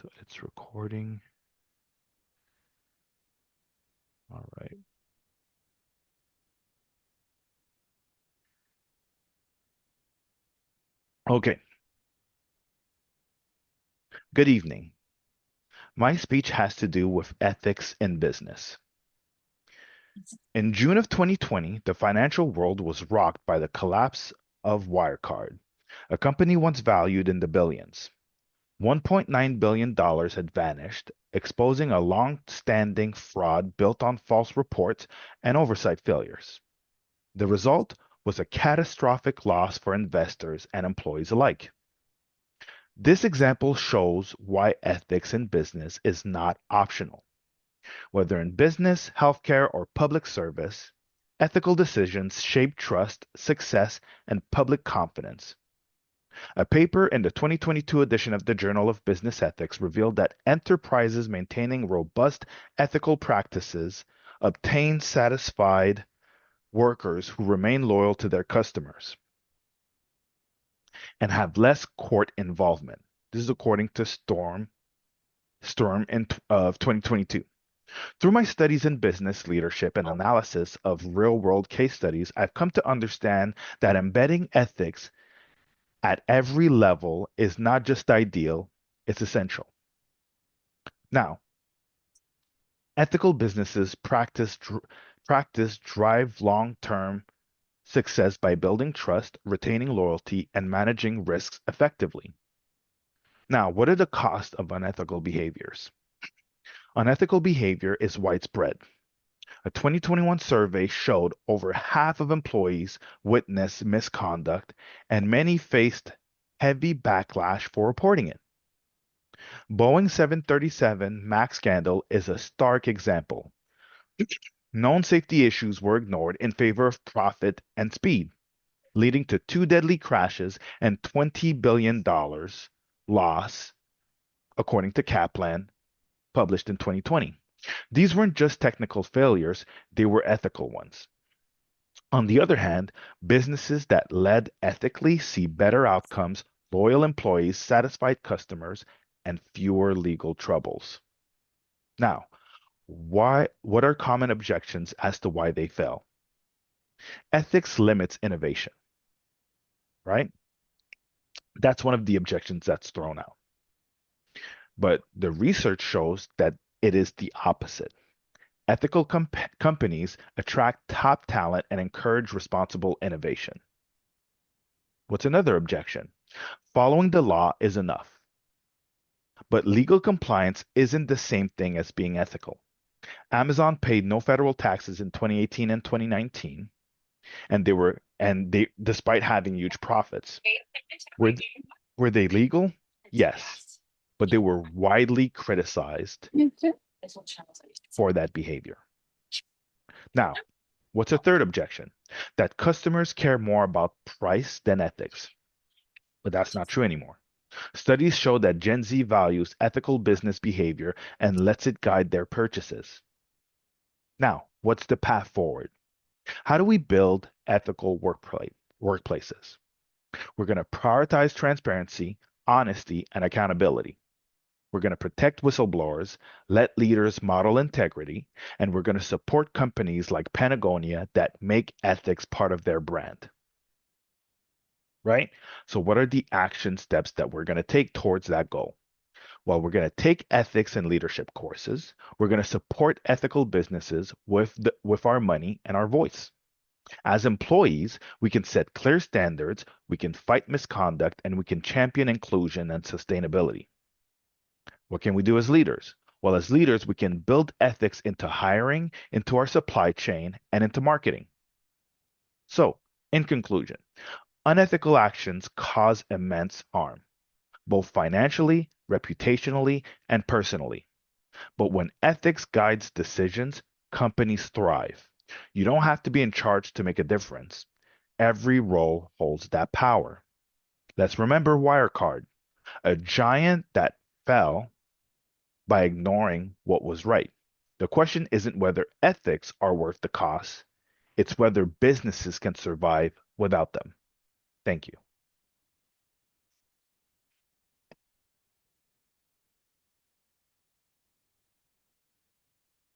So it's recording. All right. Okay. Good evening. My speech has to do with ethics in business. In June of 2020, the financial world was rocked by the collapse of Wirecard, a company once valued in the billions. $1.9 billion had vanished, exposing a long-standing fraud built on false reports and oversight failures. The result was a catastrophic loss for investors and employees alike. This example shows why ethics in business is not optional. Whether in business, healthcare, or public service, ethical decisions shape trust, success, and public confidence. A paper in the 2022 edition of the Journal of Business Ethics revealed that enterprises maintaining robust ethical practices obtain satisfied workers who remain loyal to their customers and have less court involvement. This is according to Storm of 2022. Through my studies in business leadership and analysis of real-world case studies, I've come to understand that embedding ethics at every level is not just ideal, it's essential. Now, ethical businesses practice drive long-term success by building trust, retaining loyalty, and managing risks effectively. Now, what are the costs of unethical behaviors? Unethical behavior is widespread. A 2021 survey showed over half of employees witnessed misconduct, and many faced heavy backlash for reporting it. Boeing 737 MAX scandal is a stark example. Known safety issues were ignored in favor of profit and speed, leading to two deadly crashes and $20 billion loss, according to Kaplan, published in 2020. These weren't just technical failures, they were ethical ones. On the other hand, businesses that led ethically see better outcomes, loyal employees, satisfied customers, and fewer legal troubles. Now, what are common objections as to why they fail? Ethics limits innovation, right? That's one of the objections that's thrown out. But the research shows that it is the opposite. Ethical companies attract top talent and encourage responsible innovation. What's another objection? Following the law is enough. But legal compliance isn't the same thing as being ethical. Amazon paid no federal taxes in 2018 and 2019, and they despite having huge profits. Were were they legal? Yes, but they were widely criticized for that behavior. Now, what's a third objection? That customers care more about price than ethics. But that's not true anymore. Studies show that Gen Z values ethical business behavior and lets it guide their purchases. Now, what's the path forward? How do we build ethical workplaces? We're going to prioritize transparency, honesty, and accountability. We're going to protect whistleblowers, let leaders model integrity, and we're going to support companies like Patagonia that make ethics part of their brand. Right? So, what are the action steps that we're going to take towards that goal? Well, we're going to take ethics and leadership courses. We're going to support ethical businesses with our money and our voice. As employees, we can set clear standards, we can fight misconduct, and we can champion inclusion and sustainability. What can we do as leaders? Well, as leaders, we can build ethics into hiring, into our supply chain, and into marketing. So, in conclusion, unethical actions cause immense harm, both financially, reputationally, and personally. But when ethics guides decisions, companies thrive. You don't have to be in charge to make a difference. Every role holds that power. Let's remember Wirecard, a giant that fell by ignoring what was right. The question isn't whether ethics are worth the cost, it's whether businesses can survive without them. Thank you.